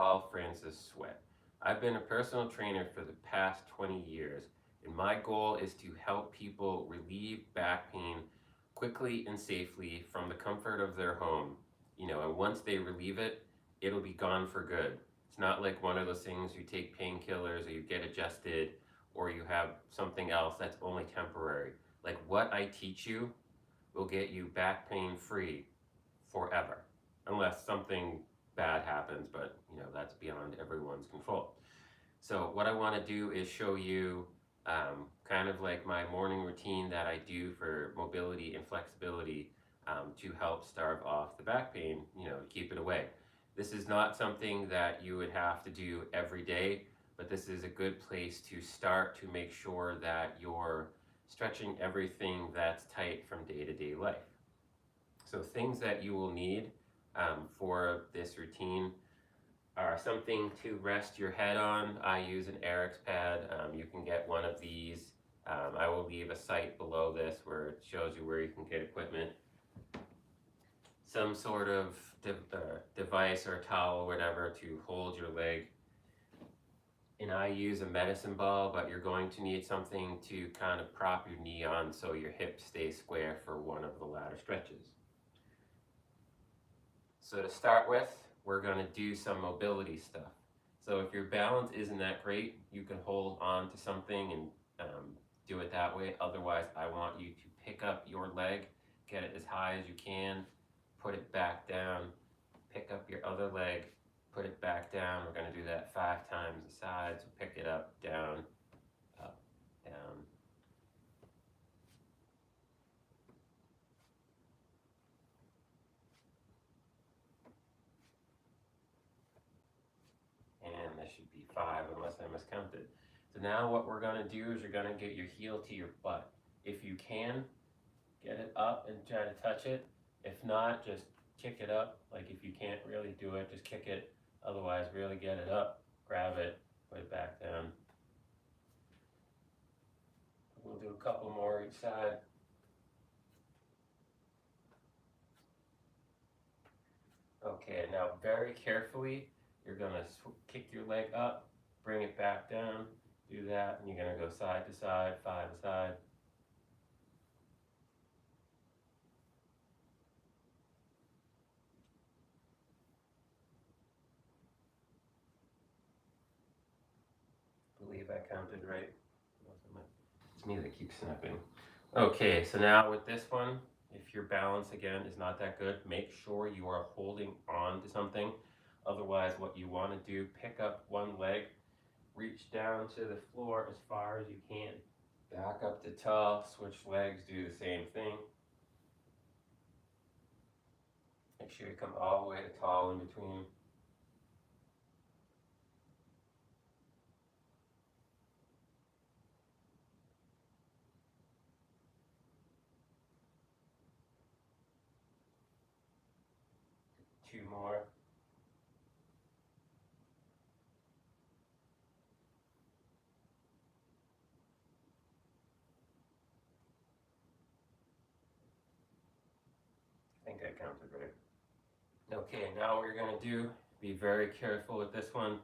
call Francis Sweat. I've been a personal trainer for the past 20 years, and my goal is to help people relieve back pain quickly and safely from the comfort of their home. And once they relieve it, it'll be gone for good. It's not like one of those things you take painkillers or you get adjusted or you have something else that's only temporary. Like what I teach you will get you back pain free forever, unless something bad happens, but that's beyond everyone's control. So what I want to do is show you kind of like my morning routine that I do for mobility and flexibility to help starve off the back pain, keep it away. This is not something that you would have to do every day, but this is a good place to start to make sure that you're stretching everything that's tight from day-to-day life. So things that you will need for this routine are something to rest your head on. I use an Eric's pad. You can get one of these. I will leave a site below this where it shows you where you can get equipment. Some sort of device or towel or whatever to hold your leg. And I use a medicine ball, but you're going to need something to kind of prop your knee on so your hips stay square for one of the ladder stretches. So to start with, we're going to do some mobility stuff. So if your balance isn't that great, you can hold on to something and do it that way. Otherwise, I want you to pick up your leg, get it as high as you can, put it back down, pick up your other leg, put it back down. We're going to do that 5 times a side. So pick it up, down, up, down. And this should be 5 unless I miscounted. So now what we're going to do is you're going to get your heel to your butt. If you can, get it up and try to touch it. If not, just kick it up. Like if you can't really do it, just kick it. Otherwise, really get it up, grab it, put it back down. We'll do a couple more each side. Okay, now very carefully, you're gonna kick your leg up, bring it back down, do that, and you're gonna go side to side, 5 a side. I believe I counted right. It's me that keeps snapping. Okay, so now with this one, if your balance again is not that good, make sure you are holding on to something. Otherwise, what you want to do, pick up one leg, reach down to the floor as far as you can. Back up to tall, switch legs, do the same thing. Make sure you come all the way to tall in between. Two more. I think I counted right. Okay, now what you're going to do, be very careful with this one,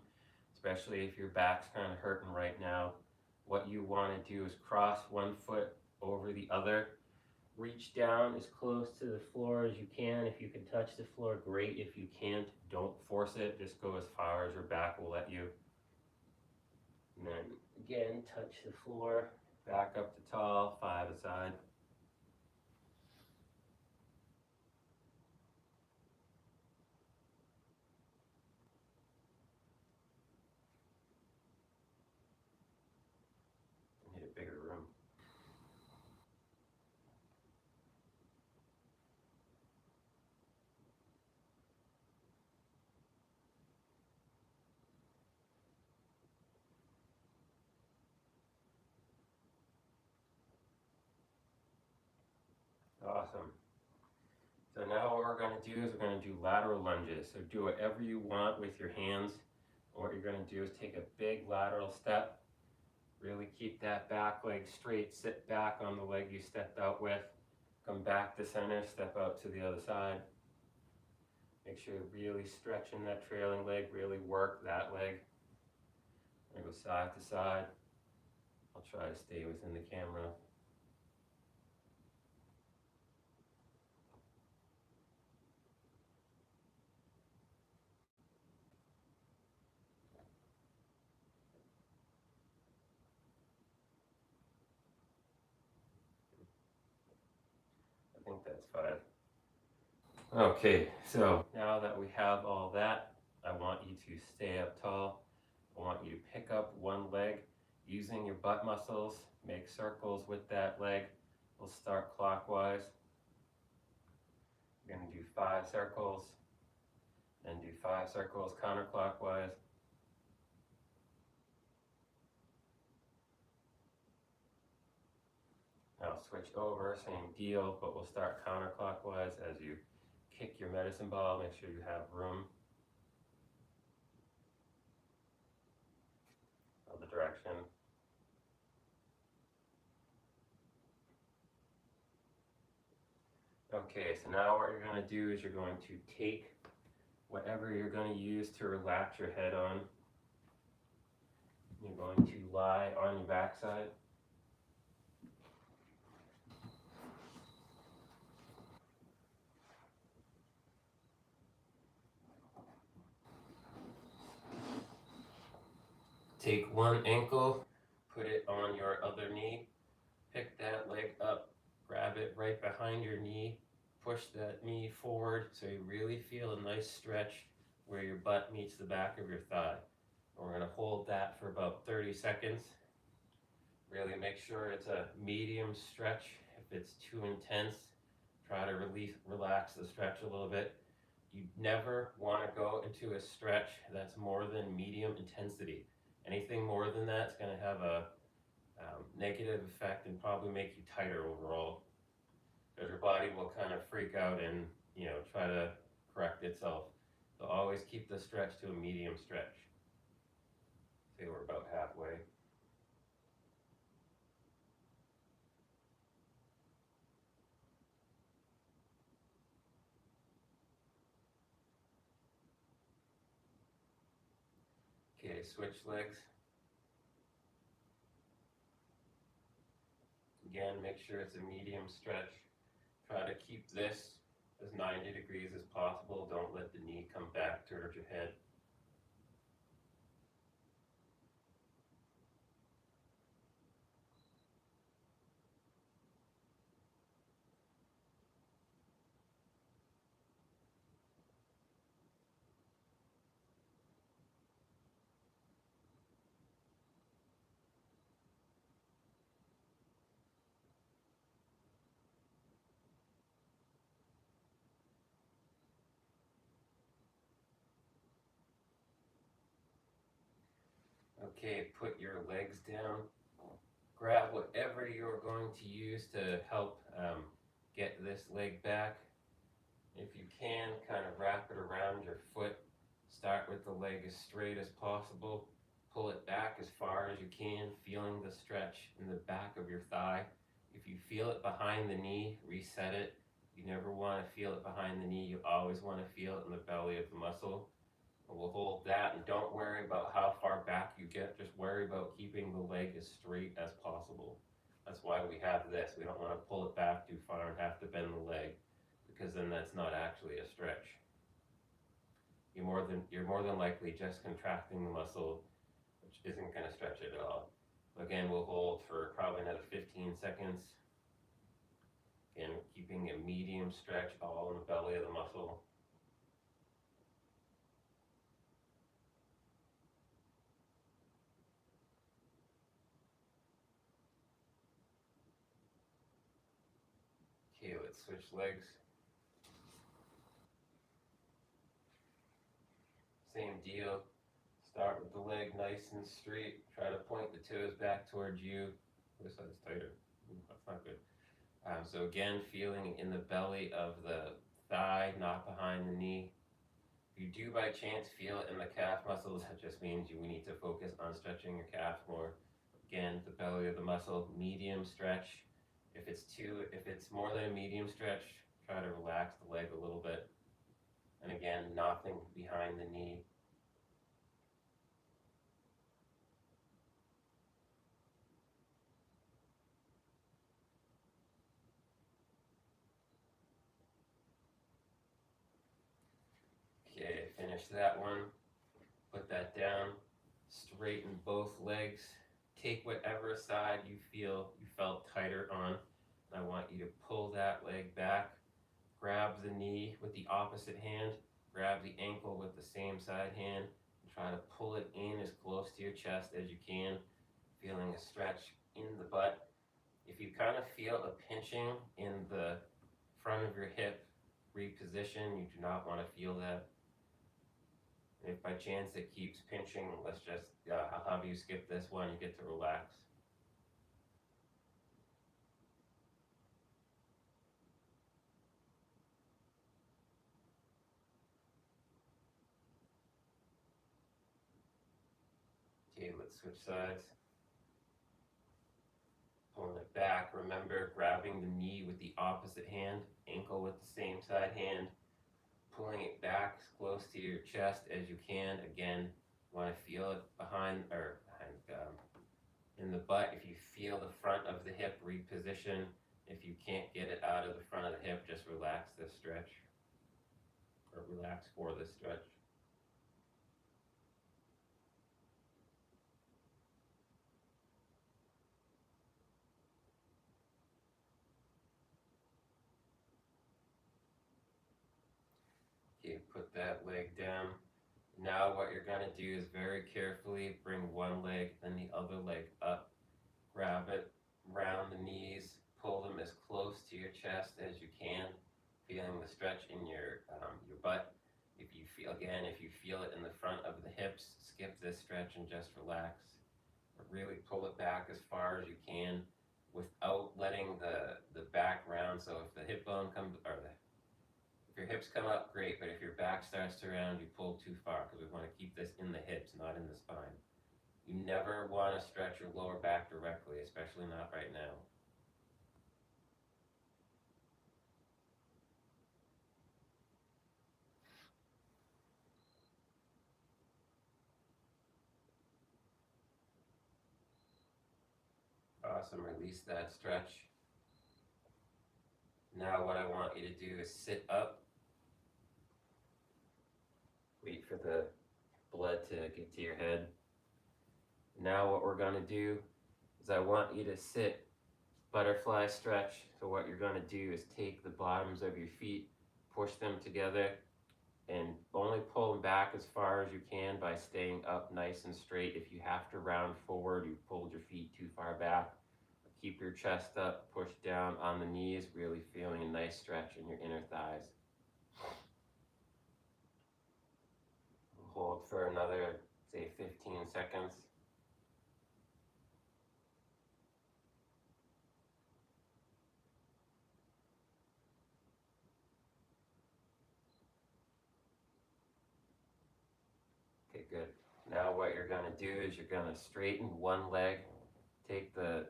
especially if your back's kind of hurting right now. What you want to do is cross one foot over the other. Reach down as close to the floor as you can. If you can touch the floor, great. If you can't, don't force it. Just go as far as your back will let you. And then again, touch the floor. Back up to tall, 5 a side. Need a bigger room. Awesome. So now what we're going to do is we're going to do lateral lunges. So do whatever you want with your hands. What you're going to do is take a big lateral step. Really keep that back leg straight. Sit back on the leg you stepped out with. Come back to center, step out to the other side. Make sure you're really stretching that trailing leg, really work that leg. I'm gonna go side to side. I'll try to stay within the camera. I think that's 5. Okay, so now that we have all that, I want you to stay up tall. I want you to pick up one leg using your butt muscles, make circles with that leg. We'll start clockwise. We're going to do 5 circles, then do 5 circles counterclockwise. Now switch over, same deal, but we'll start counterclockwise as you kick your medicine ball. Make sure you have room. Other direction. Okay, so now what you're going to do is you're going to take whatever you're going to use to relax your head on. You're going to lie on your backside. Take one ankle, put it on your other knee, pick that leg up, grab it right behind your knee, push that knee forward so you really feel a nice stretch where your butt meets the back of your thigh. And we're going to hold that for about 30 seconds. Really make sure it's a medium stretch. If it's too intense, try to relax the stretch a little bit. You never want to go into a stretch that's more than medium intensity. Anything more than that is going to have a negative effect and probably make you tighter overall, because your body will kind of freak out and try to correct itself. So always keep the stretch to a medium stretch. Say we're about halfway. Okay, switch legs. Again, make sure it's a medium stretch. Try to keep this as 90 degrees as possible. Don't let the knee come back towards your head. Okay, put your legs down. Grab whatever you're going to use to help get this leg back. If you can, kind of wrap it around your foot. Start with the leg as straight as possible. Pull it back as far as you can, feeling the stretch in the back of your thigh. If you feel it behind the knee, reset it. You never want to feel it behind the knee. You always want to feel it in the belly of the muscle. And we'll hold that, and don't worry about how far back you get. Just worry about keeping the leg as straight as possible. That's why we have this. We don't want to pull it back too far and have to bend the leg, because then that's not actually a stretch. You're more than likely just contracting the muscle, which isn't going to stretch it at all. Again, we'll hold for probably another 15 seconds. Again, keeping a medium stretch all in the belly of the muscle. Okay, let's switch legs. Same deal. Start with the leg nice and straight. Try to point the toes back towards you. This side's tighter. That's not good. So again, feeling in the belly of the thigh, not behind the knee. If you do by chance feel it in the calf muscles, that just means we need to focus on stretching your calf more. Again, the belly of the muscle, medium stretch. If it's more than a medium stretch, try to relax the leg a little bit. And again, nothing behind the knee. Okay, finish that one. Put that down. Straighten both legs. Take whatever side you feel you felt tighter on. I want you to pull that leg back. Grab the knee with the opposite hand. Grab the ankle with the same side hand. And try to pull it in as close to your chest as you can. Feeling a stretch in the butt. If you kind of feel a pinching in the front of your hip, reposition. You do not want to feel that. If by chance it keeps pinching, let's just, I'll have you skip this one. You get to relax. Okay, let's switch sides. Pulling it back. Remember, grabbing the knee with the opposite hand, ankle with the same side hand. Pulling it back as close to your chest as you can. Again, you want to feel it in the butt. If you feel the front of the hip, reposition. If you can't get it out of the front of the hip, just relax this stretch, or relax for this stretch. Okay, put that leg down. Now what you're going to do is very carefully bring one leg and the other leg up. Grab it round the knees, pull them as close to your chest as you can, feeling the stretch in your butt. If you feel it in the front of the hips, skip this stretch and just relax. But really pull it back as far as you can without letting the back round. So if the hip bone comes, if your hips come up, great, but if your back starts to round, you pull too far, because we want to keep this in the hips, not in the spine. You never want to stretch your lower back directly, especially not right now. Awesome, release that stretch. Now what I want you to do is sit up. Wait for the blood to get to your head. Now what we're going to do is I want you to sit butterfly stretch. So what you're going to do is take the bottoms of your feet, push them together, and only pull them back as far as you can by staying up nice and straight. If you have to round forward, you pulled your feet too far back. Keep your chest up, push down on the knees, really feeling a nice stretch in your inner thighs. Hold for another, say, 15 seconds. Okay, good. Now what you're going to do is you're going to straighten one leg, take the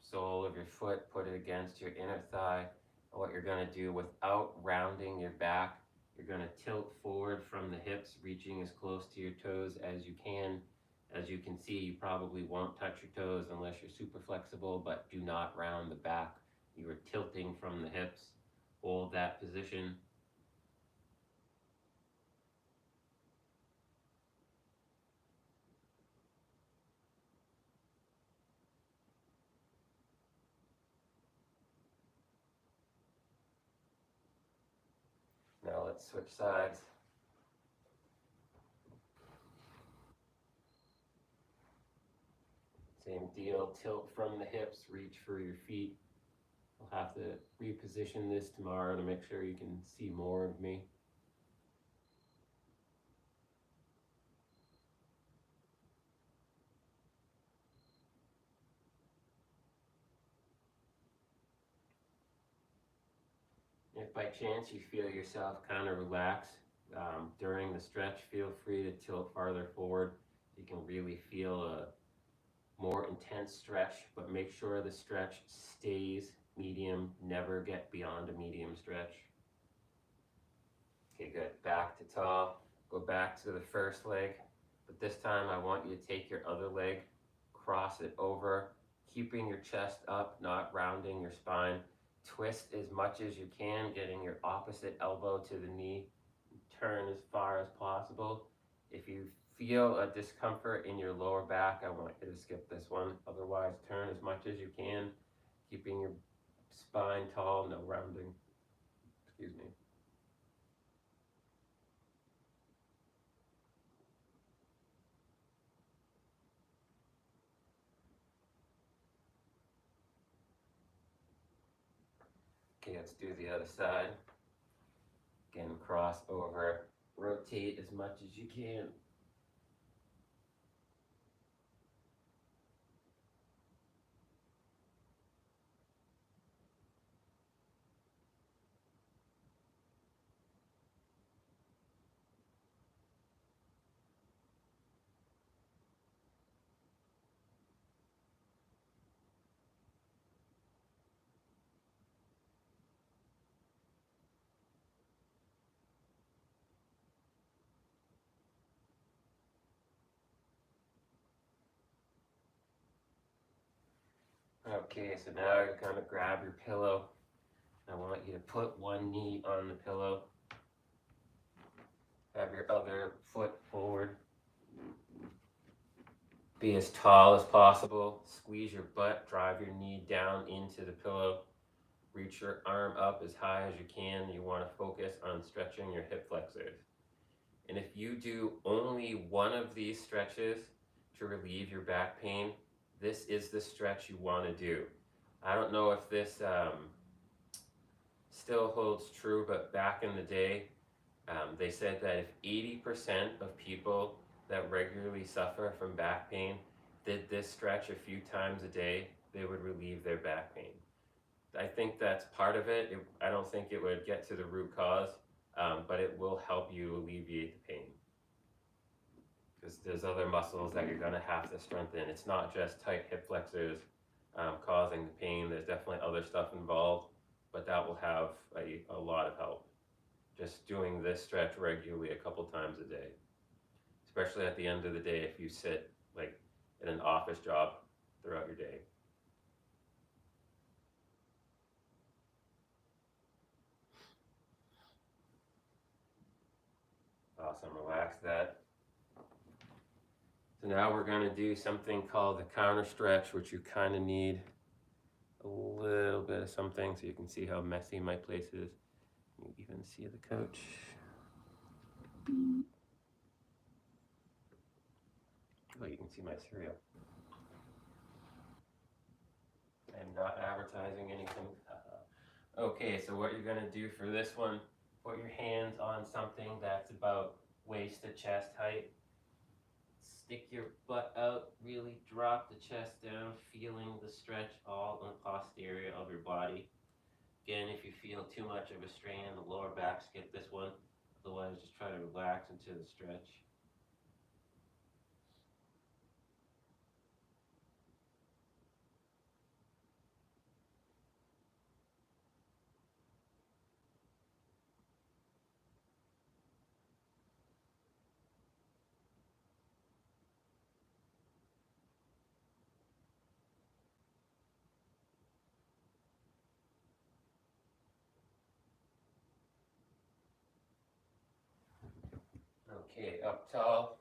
sole of your foot, put it against your inner thigh. And what you're going to do, without rounding your back, you're going to tilt forward from the hips, reaching as close to your toes as you can. As you can see, you probably won't touch your toes unless you're super flexible, but do not round the back. You are tilting from the hips. Hold that position. Now let's switch sides. Same deal, tilt from the hips, reach for your feet. I'll have to reposition this tomorrow to make sure you can see more of me. If by chance you feel yourself kind of relax during the stretch, feel free to tilt farther forward. You can really feel a more intense stretch, but make sure the stretch stays medium. Never get beyond a medium stretch. Okay, good. Back to tall. Go back to the first leg. But this time I want you to take your other leg, cross it over, keeping your chest up, not rounding your spine. Twist as much as you can, getting your opposite elbow to the knee. Turn as far as possible. If you feel a discomfort in your lower back, I want you to skip this one. Otherwise, turn as much as you can, keeping your spine tall, no rounding. Excuse me. Okay, let's do the other side. Again, cross over, rotate as much as you can. Okay, so now you're gonna grab your pillow. I want you to put one knee on the pillow. Have your other foot forward. Be as tall as possible. Squeeze your butt. Drive your knee down into the pillow. Reach your arm up as high as you can. You want to focus on stretching your hip flexors. And if you do only one of these stretches to relieve your back pain, this is the stretch you want to do. I don't know if this still holds true, but back in the day, they said that if 80% of people that regularly suffer from back pain did this stretch a few times a day, they would relieve their back pain. I think that's part of it. I don't think it would get to the root cause, but it will help you alleviate the pain. Because there's other muscles that you're going to have to strengthen. It's not just tight hip flexors causing the pain. There's definitely other stuff involved, but that will have a lot of help. Just doing this stretch regularly a couple times a day, especially at the end of the day if you sit like in an office job throughout your day. Awesome, relax that. So now we're going to do something called the counter stretch, which you kind of need a little bit of something so you can see how messy my place is. You even see the couch. Oh, you can see my cereal. I'm not advertising anything. Okay, so what you're gonna do for this one, put your hands on something that's about waist to chest height. Stick your butt out, really drop the chest down, feeling the stretch all in the posterior of your body. Again, if you feel too much of a strain in the lower back, skip this one. Otherwise, just try to relax into the stretch. Okay, up tall.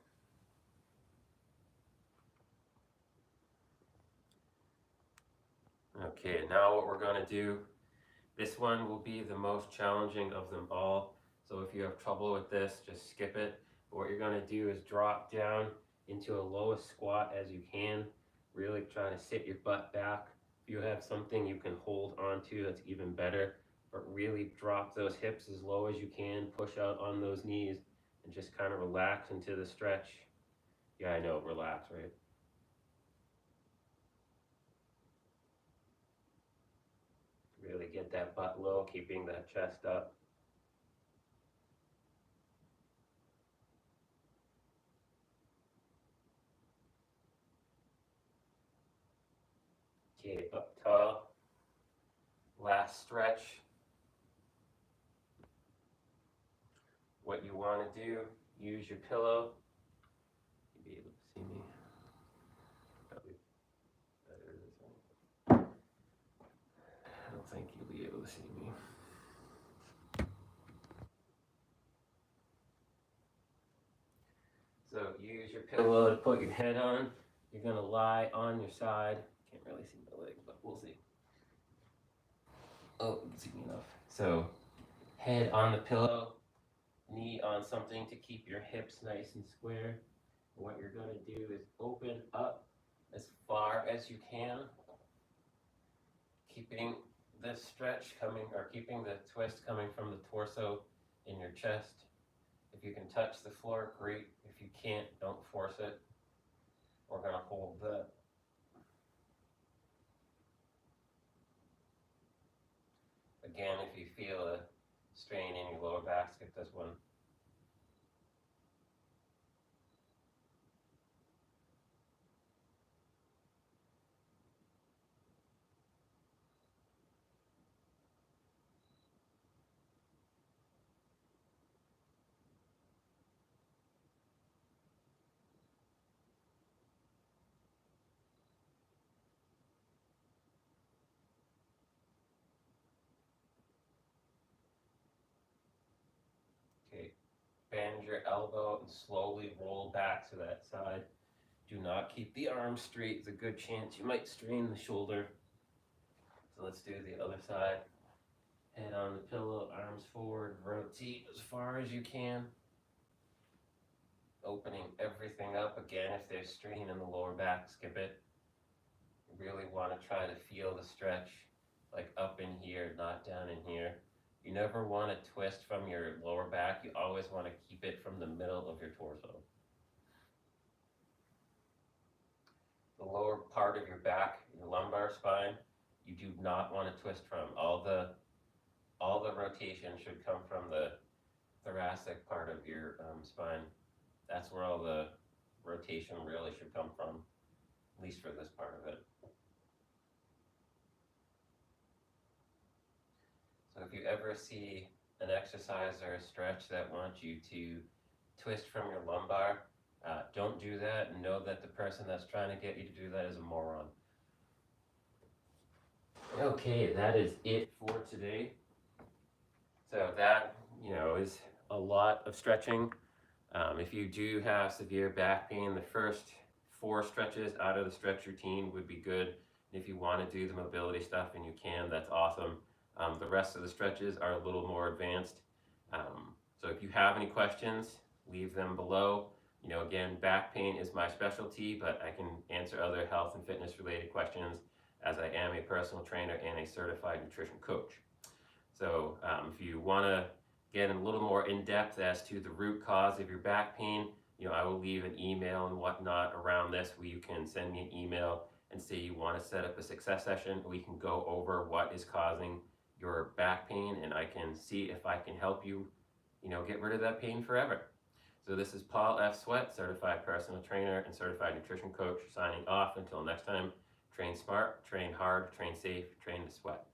Okay, now what we're going to do, this one will be the most challenging of them all. So if you have trouble with this, just skip it. But what you're going to do is drop down into a lowest squat as you can, really trying to sit your butt back. If you have something you can hold onto, that's even better. But really drop those hips as low as you can, push out on those knees, and just kind of relax into the stretch. Yeah, I know, relax, right? Really get that butt low, keeping that chest up. Okay, up tall. Last stretch. want to do, use your pillow. You'll be able to see me. Probably better this way. I don't think you'll be able to see me. So use your pillow to put your head on. You're going to lie on your side. Can't really see my leg, but we'll see. Oh, it's enough. So head on the pillow, knee on something to keep your hips nice and square. And what you're going to do is open up as far as you can, keeping the stretch coming, or keeping the twist coming from the torso in your chest. If you can touch the floor, great. If you can't, don't force it. We're going to hold that. Again, if you feel a strain in your lower back, skip this one. Okay, bend your elbow and slowly roll back to that side. Do not keep the arm straight. There's a good chance you might strain the shoulder. So let's do the other side. Head on the pillow, arms forward, rotate as far as you can. Opening everything up. Again, if there's strain in the lower back, skip it. You really want to try to feel the stretch, like up in here, not down in here. You never want to twist from your lower back. You always want to keep it from the middle of your torso. The lower part of your back, your lumbar spine, you do not want to twist from. All the rotation should come from the thoracic part of your spine. That's where all the rotation really should come from, at least for this part of it. So if you ever see an exercise or a stretch that wants you to twist from your lumbar, don't do that, and know that the person that's trying to get you to do that is a moron. Okay, that is it for today. So that, is a lot of stretching. If you do have severe back pain, the first 4 stretches out of the stretch routine would be good. If you want to do the mobility stuff and you can, that's awesome. The rest of the stretches are a little more advanced. So if you have any questions, leave them below. Again, back pain is my specialty, but I can answer other health and fitness related questions as I am a personal trainer and a certified nutrition coach. So if you want to get a little more in depth as to the root cause of your back pain, I will leave an email and whatnot around this where you can send me an email and say you want to set up a success session. We can go over what is causing your back pain, and I can see if I can help you, get rid of that pain forever. So this is Paul F. Sweat, certified personal trainer and certified nutrition coach, signing off until next time. Train smart, train hard, train safe, train to sweat.